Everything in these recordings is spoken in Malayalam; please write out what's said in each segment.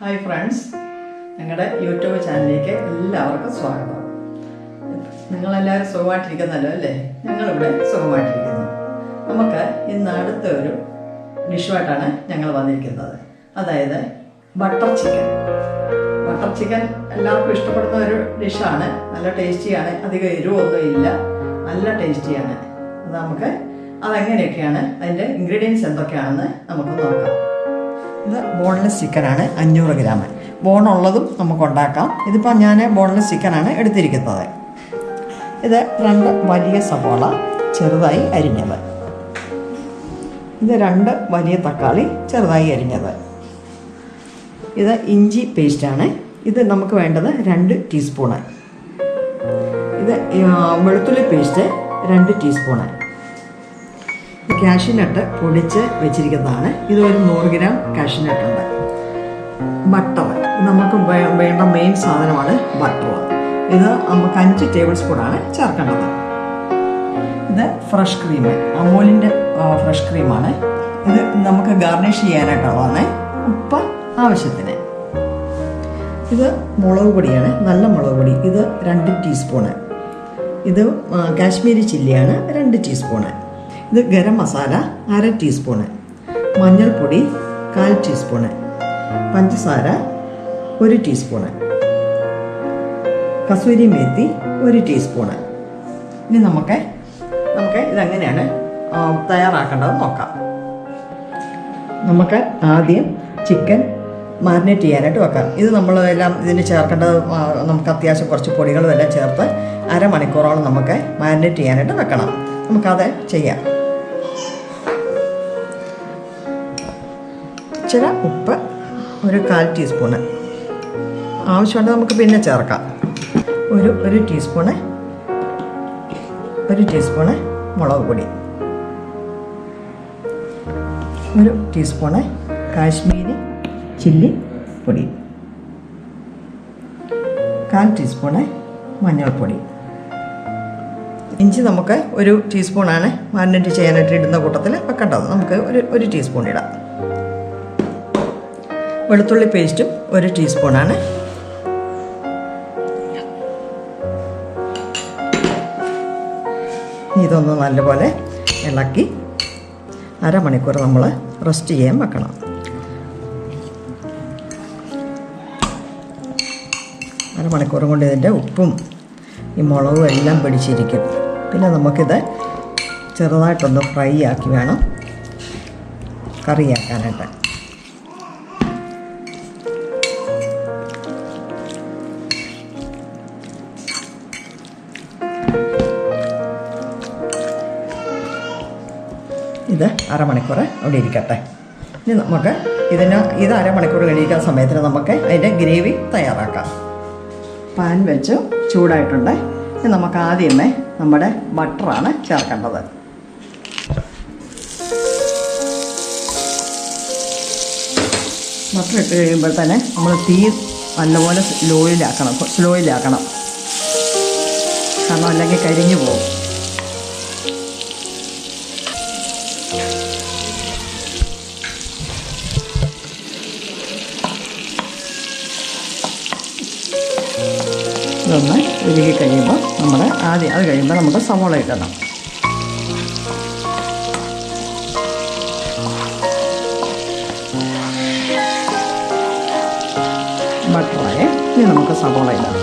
Hi friends, ഞങ്ങളുടെ യൂട്യൂബ് ചാനലിലേക്ക് എല്ലാവർക്കും സ്വാഗതം. നിങ്ങളെല്ലാവരും സുഖമായിട്ടിരിക്കുന്നല്ലോ അല്ലേ? ഞങ്ങളിവിടെ സുഖമായിട്ടിരിക്കുന്നു. നമുക്ക് ഇന്ന് അടുത്ത ഒരു ഡിഷുമായിട്ടാണ് ഞങ്ങൾ വന്നിരിക്കുന്നത്. അതായത് ബട്ടർ ചിക്കൻ. ബട്ടർ ചിക്കൻ എല്ലാവർക്കും ഇഷ്ടപ്പെടുന്ന ഒരു ഡിഷാണ്. നല്ല ടേസ്റ്റിയാണ്, അധികം എരിവൊന്നും ഇല്ല, നല്ല ടേസ്റ്റിയാണ്. അത് നമുക്ക് അതെങ്ങനെയൊക്കെയാണ്, അതിൻ്റെ ഇൻഗ്രീഡിയൻസ് എന്തൊക്കെയാണെന്ന് നമുക്ക് നോക്കാം. ഇത് ബോൺലെസ് ചിക്കനാണ്, 500 ഗ്രാം. ബോണുള്ളതും നമുക്ക് ഉണ്ടാക്കാം. ഇതിപ്പോൾ ഞാൻ ബോൺലെസ് ചിക്കനാണ് എടുത്തിരിക്കുന്നത്. ഇത് 2 വലിയ സവാള ചെറുതായി അരിഞ്ഞത്. ഇത് 2 വലിയ തക്കാളി ചെറുതായി അരിഞ്ഞത്. ഇത് ഇഞ്ചി പേസ്റ്റാണ്. ഇത് നമുക്ക് വേണ്ടത് 2 ടീസ്പൂണ്. ഇത് വെളുത്തുള്ളി പേസ്റ്റ് 2 ടീസ്പൂണ്. കാഷ്യൂ നട്ട് പൊടിച്ച് വെച്ചിരിക്കുന്നതാണ്. ഇത് ഒരു 100 ഗ്രാം കാഷ്യൂ നട്ടുണ്ട്. ബട്ടർ നമുക്ക് വേണ്ട മെയിൻ സാധനമാണ് ബട്ടർ. ഇത് നമുക്ക് 5 ടേബിൾ സ്പൂണാണ് ചേർക്കേണ്ടത്. ഇത് ഫ്രഷ് ക്രീം, അമൂലിൻ്റെ ഫ്രഷ് ക്രീമാണ്. ഇത് നമുക്ക് ഗാർണിഷ് ചെയ്യാനായിട്ടുള്ളതാണ്. ഉപ്പ് ആവശ്യത്തിന്. ഇത് മുളക് പൊടിയാണ്, നല്ല മുളക് പൊടി. ഇത് 2 ടീസ്പൂണ്. ഇത് കാശ്മീരി ചില്ലിയാണ്, 2 ടീസ്പൂണ്. ഇത് ഗരം മസാല 1/2 ടീസ്പൂണ്. മഞ്ഞൾപ്പൊടി 1/4 ടീസ്പൂണ്. പഞ്ചസാര 1 ടീസ്പൂണ്. കസൂരി മേത്തി 1 ടീസ്പൂണ്. ഇനി നമുക്ക് ഇതെങ്ങനെയാണ് തയ്യാറാക്കേണ്ടത് നോക്കാം. നമുക്ക് ആദ്യം ചിക്കൻ മാരിനേറ്റ് ചെയ്യാനായിട്ട് വെക്കാം. ഇത് നമ്മളെല്ലാം ഇതിന് ചേർക്കേണ്ടത്, നമുക്ക് അത്യാവശ്യം കുറച്ച് പൊടികളും എല്ലാം ചേർത്ത് അരമണിക്കൂറോളം നമുക്ക് മാരിനേറ്റ് ചെയ്യാനായിട്ട് വെക്കണം. നമുക്കത് ചെയ്യാം. ഇച്ചിരി ഉപ്പ് 1/4 ടീസ്പൂണ് ആവശ്യമുണ്ട്, നമുക്ക് പിന്നെ ചേർക്കാം. ഒരു ടീസ്പൂണ് മുളക് പൊടി, 1 ടീസ്പൂണ് കാശ്മീരി ചില്ലി പൊടി, 1/4 ടീസ്പൂണ് മഞ്ഞൾപ്പൊടി. ഇഞ്ചി നമുക്ക് 1 ടീസ്പൂണാണ് മാരിനേറ്റ് ചെയ്യാനായിട്ട് ഇടുന്ന കൂട്ടത്തിൽ വെക്കേണ്ടത്. നമുക്ക് ഒരു ടീസ്പൂൺ ഇടാം. വെളുത്തുള്ളി പേസ്റ്റും 1 ടീസ്പൂണാണ്. ഇതൊന്ന് നല്ലപോലെ ഇളക്കി അരമണിക്കൂർ നമ്മൾ റെസ്റ്റ് ചെയ്യാൻ വെക്കണം. അരമണിക്കൂർ കൊണ്ട് ഇതിൻ്റെ ഉപ്പും ഈ മുളകും എല്ലാം പിടിച്ചിരിക്കും. പിന്നെ നമുക്കിത് ചെറുതായിട്ടൊന്ന് ഫ്രൈ ആക്കി വേണം കറിയാക്കാനായിട്ട്. ഇത് അരമണിക്കൂർ അവിടെ ഇരിക്കട്ടെ. ഇനി നമുക്ക് ഇത് അരമണിക്കൂർ കഴിക്കാൻ സമയത്തിന് നമുക്ക് അതിൻ്റെ ഗ്രേവി തയ്യാറാക്കാം. പാൻ വെച്ച് ചൂടായിട്ടുണ്ട്. ഇനി നമുക്ക് ആദ്യമേ നമ്മുടെ ബട്ടറാണ് ചേർക്കേണ്ടത്. ബട്ടർ ഇട്ട് കഴിയുമ്പോൾ തന്നെ നമ്മൾ തീ നല്ലപോലെ സ്ലോയിലാക്കണം. കാരണം അല്ലെങ്കിൽ കരിഞ്ഞു പോകും. ഇതൊന്ന് ഉരുകി കഴിയുമ്പോൾ അത് കഴിയുമ്പോൾ നമുക്ക് സവോള ഇടണം. ബട്ടറായ ഇനി നമുക്ക് സവോള ഇടാം.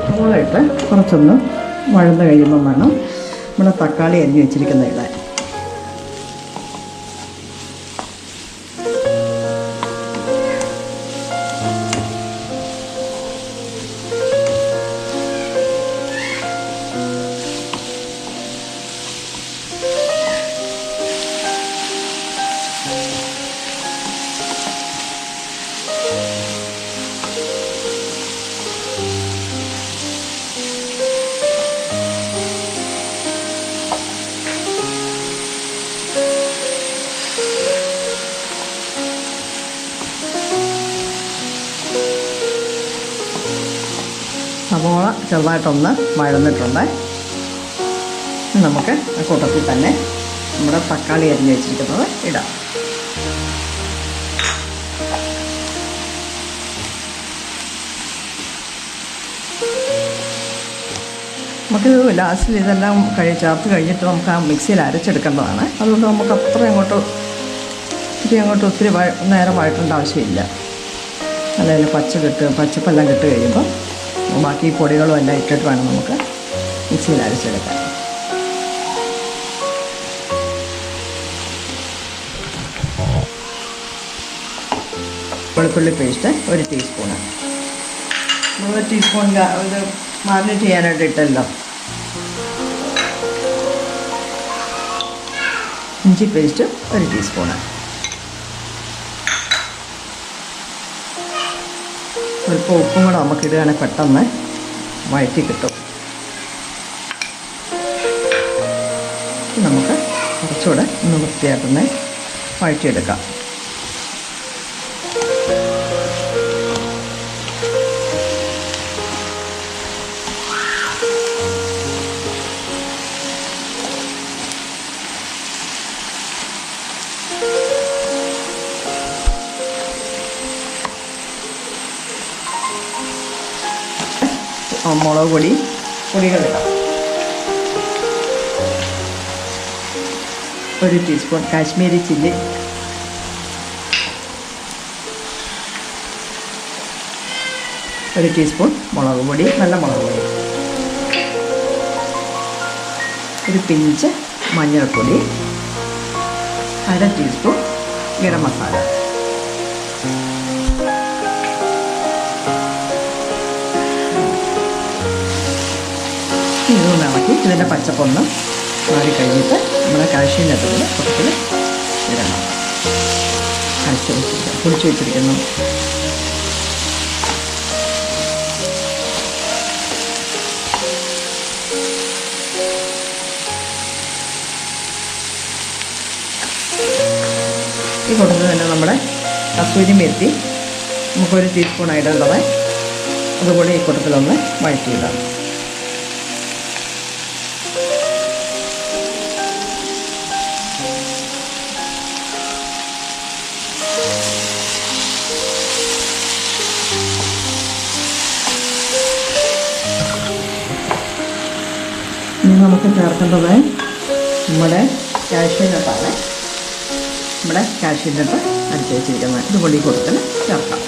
സവോള ഇട്ട് കുറച്ചൊന്ന് വഴന്ന് കഴിയുമ്പം വേണം നമ്മുടെ തക്കാളി അരിഞ്ഞ് വെച്ചിരിക്കുന്ന ഇടാൻ. സവോള ചെറുതായിട്ടൊന്ന് വഴന്നിട്ടുണ്ട്. നമുക്ക് ആ കൂട്ടത്തിൽ തന്നെ നമ്മുടെ തക്കാളി അരിഞ്ഞ് വെച്ചിരിക്കുന്നത് ഇടാം. നമുക്കിത് ലാസ്റ്റിൽ ഇതെല്ലാം ചേർത്ത് കഴിഞ്ഞിട്ട് നമുക്ക് ആ മിക്സിയിൽ അരച്ചെടുക്കേണ്ടതാണ്. അതുകൊണ്ട് നമുക്ക് അങ്ങോട്ട് ഒത്തിരി നേരം വഴറ്റേണ്ട ആവശ്യമില്ല. അല്ലെങ്കിൽ പച്ചപ്പെല്ലാം കിട്ട് കഴിയുമ്പോൾ ബാക്കി പൊടികളും എല്ലാം ഇട്ടിട്ട് വേണം നമുക്ക് മിക്സിയിൽ അരച്ചെടുക്കാൻ. വെളുത്തുള്ളി പേസ്റ്റ് 1 ടീസ്പൂണ്. 1 ടീസ്പൂൺ ഇത് മാരിനേറ്റ് ചെയ്യാനായിട്ട് ഇട്ടല്ലോ. ഇഞ്ചി പേസ്റ്റ് 1 ടീസ്പൂണ്. സ്വല്പം ഉപ്പും കൂടെ നമുക്ക് ഇടുകയാണെങ്കിൽ പെട്ടെന്ന് വഴറ്റി കിട്ടും. നമുക്ക് കുറച്ചുകൂടെ ഒന്ന് വൃത്തിയാക്കുന്ന വഴറ്റിയെടുക്കാം. മുളക് പൊടികളിടാം. 1 ടീസ്പൂൺ കാശ്മീരി ചില്ലി, 1 ടീസ്പൂൺ മുളക് പൊടി, നല്ല മുളക് പൊടി, 1 പിഞ്ച് മഞ്ഞൾപ്പൊടി, 1/2 ടീസ്പൂൺ ഗരം മസാല. ഇതൊന്ന് ഇളക്കി ഇതിൻ്റെ പച്ചപ്പൊന്ന് മാറിക്കഴിഞ്ഞിട്ട് നമ്മുടെ കാഷ്യൂ നട്ട് കുറച്ചിൽ ഇടണം. പൊടിച്ച് വെച്ചിരിക്കുന്നു. ഈ കൂട്ടത്തിൽ തന്നെ നമ്മുടെ കസൂരി മെത്തി നമുക്ക് 1 ടീസ്പൂൺ ഇടേണ്ടത്. അതുകൂടി ഈ കൂട്ടത്തിലൊന്ന് വഴറ്റിയിടാം. ഇനി നമുക്ക് ചേർക്കേണ്ടത് നമ്മുടെ കാഷ്യൂ നട്ടാണ്. നമ്മുടെ കാഷ്യൂ നട്ട് അരച്ച് വെച്ചിരിക്കുന്നത് ഇത് പൊടി കൊടുക്കൽ ചേർക്കാം.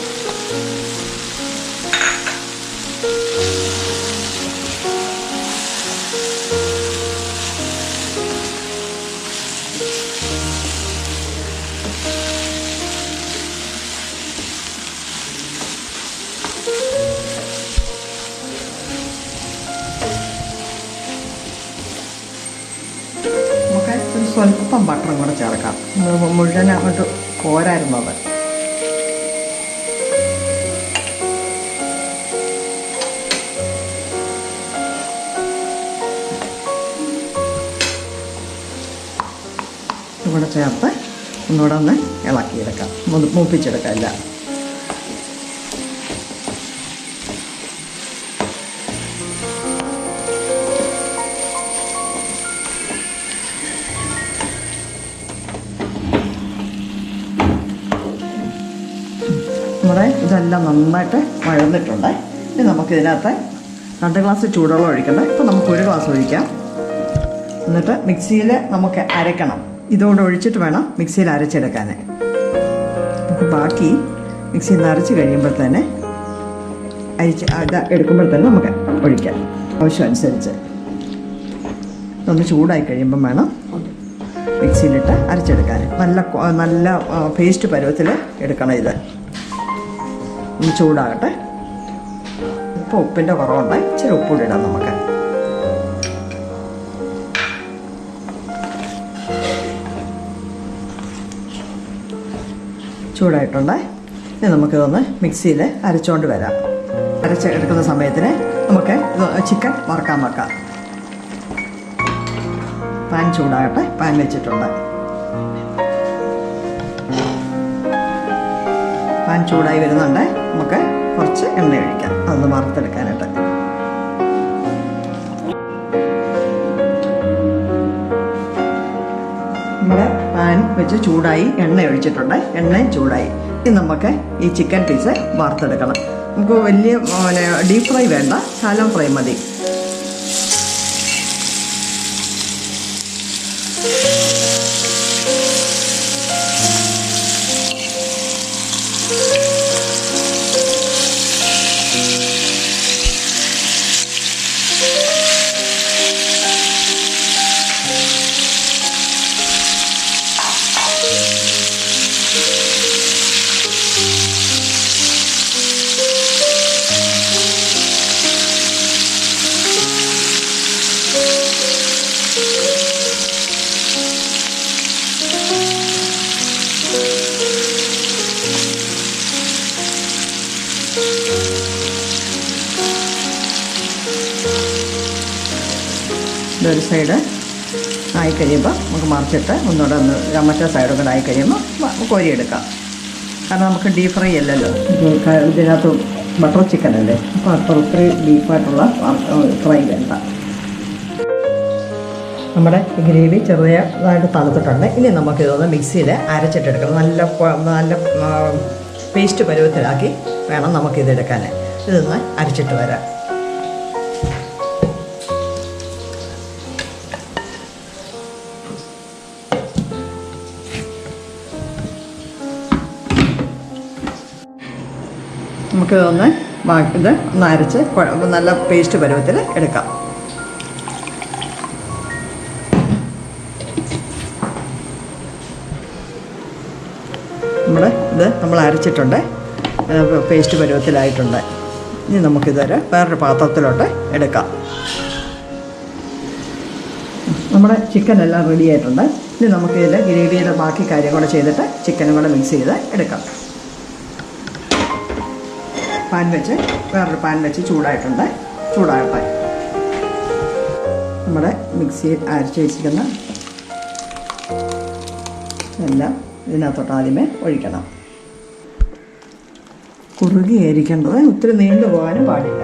സ്വല്പം ബട്ടറും കൂടെ ചേർക്കാം. മുഴുവൻ അങ്ങോട്ട് കോരായിരുന്നത്. ഇവിടെ ചേർത്ത് ഒന്നുകൂടെ ഒന്ന് ഇളക്കിയെടുക്കാം, മൂപ്പിച്ചെടുക്കാം എല്ലാം. നമ്മുടെ ഇതെല്ലാം നന്നായിട്ട് വഴന്നിട്ടുണ്ട്. ഇനി നമുക്കിതിനകത്ത് 2 ഗ്ലാസ് ചൂടുവെള്ളം ഒഴിക്കണ്ട. ഇപ്പോൾ നമുക്ക് 1 ഗ്ലാസ് ഒഴിക്കാം. എന്നിട്ട് മിക്സിയിൽ നമുക്ക് അരക്കണം. ഇതുകൊണ്ട് ഒഴിച്ചിട്ട് വേണം മിക്സിയിൽ അരച്ചെടുക്കാൻ. നമുക്ക് ബാക്കി മിക്സിയിൽ നിന്ന് അരച്ച് കഴിയുമ്പോൾ തന്നെ എടുക്കുമ്പോൾ തന്നെ നമുക്ക് ഒഴിക്കാം ആവശ്യമനുസരിച്ച്. ഇതൊന്ന് ചൂടായി കഴിയുമ്പം വേണം മിക്സിയിലിട്ട് അരച്ചെടുക്കാൻ. നല്ല പേസ്റ്റ് പരുവത്തിൽ എടുക്കണം. ഇത് ഒന്ന് ചൂടാകട്ടെ. ഇപ്പോൾ ഉപ്പിൻ്റെ കുറവുണ്ട്, ഇച്ചിരി ഉപ്പൂടി ഇടാം നമുക്ക്. ചൂടായിട്ടുണ്ട്. ഇനി നമുക്കിതൊന്ന് മിക്സിയിൽ അരച്ചുകൊണ്ട് വരാം. അരച്ചെടുക്കുന്ന സമയത്തിന് നമുക്ക് ചിക്കൻ വറുക്കാൻ വെക്കാം. പാൻ ചൂടാകട്ടെ. പാൻ വെച്ചിട്ടുണ്ട്. പാൻ ചൂടായി വരുന്നുണ്ട്. നമുക്ക് കുറച്ച് എണ്ണ ഒഴിക്കാം അതൊന്ന് വറുത്തെടുക്കാനായിട്ട്. വെച്ച് ചൂടായി എണ്ണ ഒഴിച്ചിട്ടുണ്ട്. എണ്ണയും ചൂടായി. ഇനി നമുക്ക് ഈ ചിക്കൻ പീസ് വറുത്തെടുക്കണം. നമുക്ക് വലിയ ഡീപ് ഫ്രൈ വേണ്ട, ശാലോ ഫ്രൈ മതി. ഇതൊരു സൈഡ് ആയി കഴിയുമ്പോൾ നമുക്ക് മറിച്ചിട്ട് ഒന്നുകൂടെ മറ്റേ സൈഡും കൂടെ ആയി കഴിയുമ്പോൾ കോരിയെടുക്കാം. കാരണം നമുക്ക് ഡീപ് ഫ്രൈ അല്ലല്ലോ, ഇതിനകത്ത് ബട്ടർ ചിക്കൻ അല്ലേ, അപ്പോൾ അത്ര ഒത്തിരി ഡീപ്പായിട്ടുള്ള ഫ്രൈ വേണ്ട. നമ്മുടെ ഗ്രേവി ചെറിയതായിട്ട് തണുത്തിട്ടുണ്ട്. ഇനി നമുക്കിതൊന്ന് മിക്സിയിൽ അരച്ചിട്ടെടുക്കണം. നല്ല പേസ്റ്റ് പരുവത്തിലാക്കി വേണം നമുക്കിതെടുക്കാൻ. ഇതൊന്ന് അരച്ചിട്ട് വരാം. നമുക്കിതൊന്ന് ഒന്ന് അരച്ച് നല്ല പേസ്റ്റ് പരുവത്തിൽ എടുക്കാം. നമ്മൾ അരച്ചിട്ടുണ്ട്, പേസ്റ്റ് പരുവത്തിലായിട്ടുണ്ട്. ഇനി നമുക്കിതൊരു വേറൊരു പാത്രത്തിലോട്ട് എടുക്കാം. നമ്മുടെ ചിക്കൻ എല്ലാം റെഡി ആയിട്ടുണ്ട്. ഇനി നമുക്കിതിൽ ഗ്രേവിയുടെ ബാക്കി കാര്യം കൂടെ ചെയ്തിട്ട് ചിക്കനും കൂടെ മിക്സ് ചെയ്ത് എടുക്കാം. വേറൊരു പാൻ വെച്ച് ചൂടായിട്ടുണ്ട്. ചൂടാകട്ടെ. നമ്മുടെ മിക്സിയിൽ അരച്ച് വെച്ചിരിക്കുന്ന എല്ലാം ഇതിനകത്തോട്ട് ആദ്യമേ ഒഴിക്കണം. കുറുകിയായിരിക്കേണ്ടത്, ഒത്തിരി നീണ്ടു പോകാനും പാടില്ല.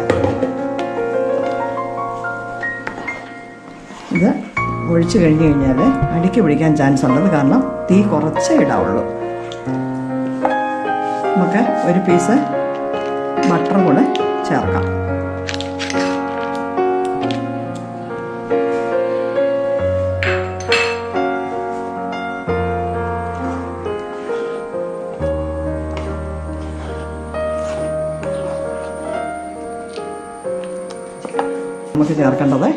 ഇത് ഒഴിച്ച് കഴിഞ്ഞ് കഴിഞ്ഞാൽ അടിക്ക് പിടിക്കാൻ ചാൻസ് ഉള്ളത് കാരണം തീ കുറച്ചേ ഇടാവുള്ളൂ. നമുക്ക് ഒരു പീസ് ബട്ടർ കൂടെ ചേർക്കാം. നമുക്ക് ചേർക്കേണ്ടത്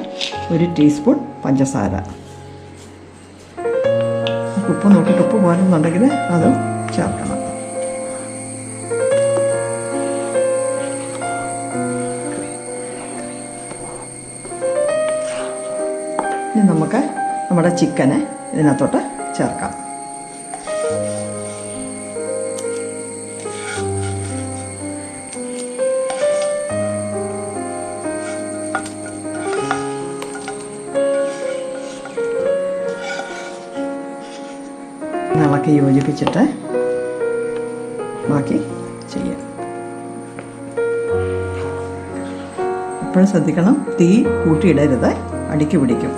1 ടീസ്പൂൺ പഞ്ചസാര. ഉപ്പ് നോക്കിയിട്ട് ഉപ്പ് പോരെന്നുണ്ടെങ്കിൽ അതും ചേർക്കണം. ഇനി നമുക്ക് നമ്മുടെ ചിക്കന് ഇതിനകത്തോട്ട് ചേർക്കാം. ഇളക്കി യോജിപ്പിച്ചിട്ട് ബാക്കി ചെയ്യാം. എപ്പോഴും ശ്രദ്ധിക്കണം, തീ കൂട്ടിയിടരുത്, അടിക്ക് പിടിക്കും.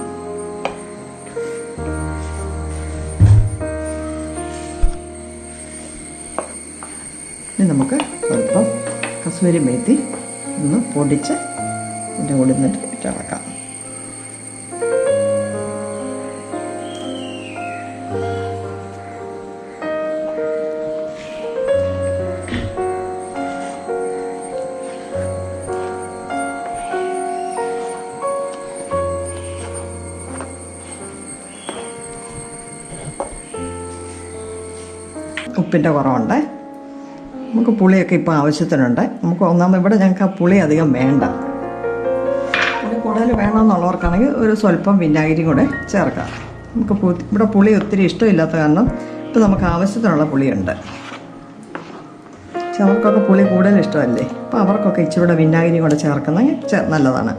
ഇനി നമുക്ക് സ്വല്പം കസൂരി മേത്തി ഒന്ന് പൊടിച്ച് ഇതിൻ്റെ കൂടെ നിന്നിട്ട് ഇട്ടിളക്കാം. ഉപ്പിൻ്റെ കുറവുണ്ട്. നമുക്ക് പുളിയൊക്കെ ഇപ്പോൾ ആവശ്യത്തിനുണ്ട്. നമുക്ക് ഇവിടെ ഞങ്ങൾക്ക് ആ പുളി അധികം വേണ്ട. പുളി കൂടുതൽ വേണമെന്നുള്ളവർക്കാണെങ്കിൽ ഒരു സ്വല്പം വിനാഗിരി കൂടെ ചേർക്കാം. നമുക്ക് ഇവിടെ പുളി ഒത്തിരി ഇഷ്ടമില്ലാത്ത കാരണം ഇപ്പോൾ നമുക്ക് ആവശ്യത്തിനുള്ള പുളിയുണ്ട്. ചിലർക്കൊക്കെ പുളി കൂടുതൽ ഇഷ്ടമല്ലേ, അപ്പോൾ അവർക്കൊക്കെ ഇച്ചിരി വിനാഗിരി കൂടെ ചേർക്കുന്നത് നല്ലതാണ്.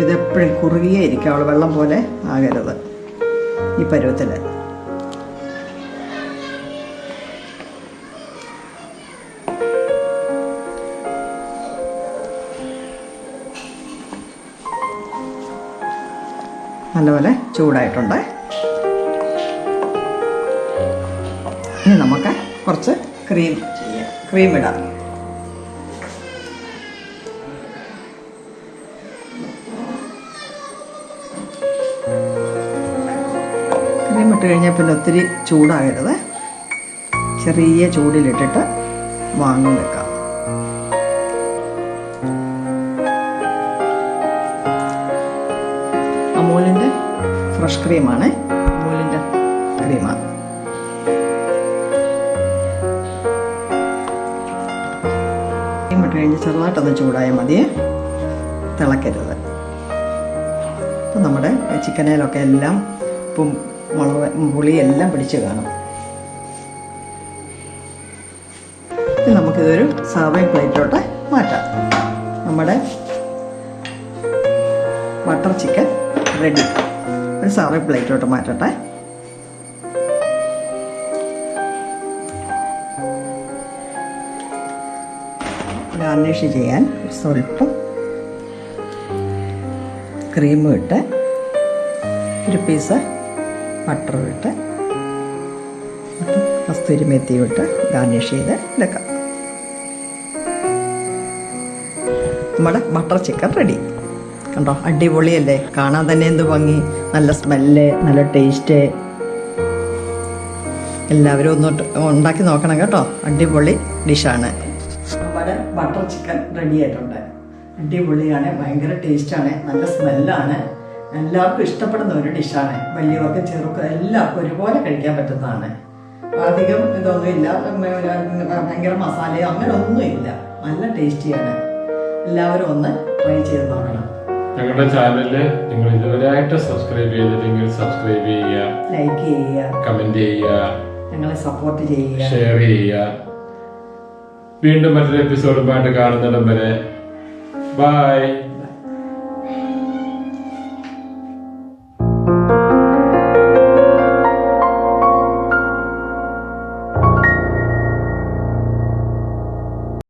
ഇതെപ്പോഴും കുറുകിയേ ഇരിക്കാവുള്ളൂ, വെള്ളം പോലെ ആകരുത്. ഈ പരുവത്തിൽ നല്ലപോലെ ചൂടായിട്ടുണ്ട്. ഇനി നമുക്ക് കുറച്ച് ക്രീം ഇടാം. ക്രീം ഇട്ട് കഴിഞ്ഞാൽ പിന്നെ ഒത്തിരി ചൂടാകരുത്. ചെറിയ ചൂടിലിട്ടിട്ട് വാങ്ങി വെക്കാം. അമൂലിൻ്റെ ഫ്രഷ് ക്രീമാണ്. അമൂലിൻ്റെ ക്രീമാണ്. ക്രീം ഇട്ട് കഴിഞ്ഞ് ചെറുതായിട്ടൊന്ന് ചൂടായാൽ മതി, തിളക്കരുത്. അപ്പം നമ്മുടെ ചിക്കനിലൊക്കെ എല്ലാം ഉപ്പും മുളക് പുളിയെല്ലാം പിടിച്ച് കാണും. നമുക്കിതൊരു സർവിങ് പ്ലേറ്റിലോട്ട് മാറ്റാം. നമ്മുടെ ബട്ടർ ചിക്കൻ റെഡി. ഒരു സർവിങ് പ്ലേറ്റിലോട്ട് മാറ്റട്ടെ. ഗാർണിഷ് ചെയ്യാൻ സ്വല്പം ക്രീമും ഇട്ട് ഒരു പീസ് ബട്ടറും ഇട്ട് കസ്തൂരി മെത്തിയും ഇട്ട് ഗാർണിഷ് ചെയ്ത് എടുക്കാം. നമ്മുടെ ബട്ടർ ചിക്കൻ റെഡി. കണ്ടോ, അടിപൊളിയല്ലേ? കാണാൻ തന്നെ എന്ത് ഭംഗി, നല്ല സ്മെല്ല്, നല്ല ടേസ്റ്റ്. എല്ലാവരും ഒന്ന് ഉണ്ടാക്കി നോക്കണം കേട്ടോ. അടിപൊളി ഡിഷാണ്. നമ്മുടെ ബട്ടർ ചിക്കൻ റെഡി ആയിട്ടുണ്ട്. അടിപൊളിയാണ്, ഭയങ്കര ടേസ്റ്റാണ്, നല്ല സ്മെല്ലാണ്. എല്ലാവർക്കും ഇഷ്ടപ്പെടുന്ന ഒരു ഡിഷാണ്. വലിയവർക്കും ചെറുക്കും എല്ലാവർക്കും ഒരുപോലെ കഴിക്കാൻ പറ്റുന്നതാണ്. അധികം ഇതൊന്നുമില്ല, ഭയങ്കര മസാലയോ അങ്ങനെ ഒന്നുമില്ല. നല്ല ടേസ്റ്റിയാണ്. എല്ലാവരും ഒന്ന് ട്രൈ ചെയ്ത് നോക്കണം. ഞങ്ങളുടെ ചാനലില് നിങ്ങൾ ഇതുവരെയായിട്ട് സബ്സ്ക്രൈബ് ചെയ്തില്ലെങ്കിൽ സബ്സ്ക്രൈബ് ചെയ്യുക, ലൈക്ക് ചെയ്യുക, കമന്റ് ചെയ്യുക, ഞങ്ങളെ സപ്പോർട്ട് ചെയ്യുക, ഷെയർ ചെയ്യുക. വീണ്ടും മറ്റൊരു എപ്പിസോഡുമായിട്ട് കാണുന്നിടം വരെ ബൈ.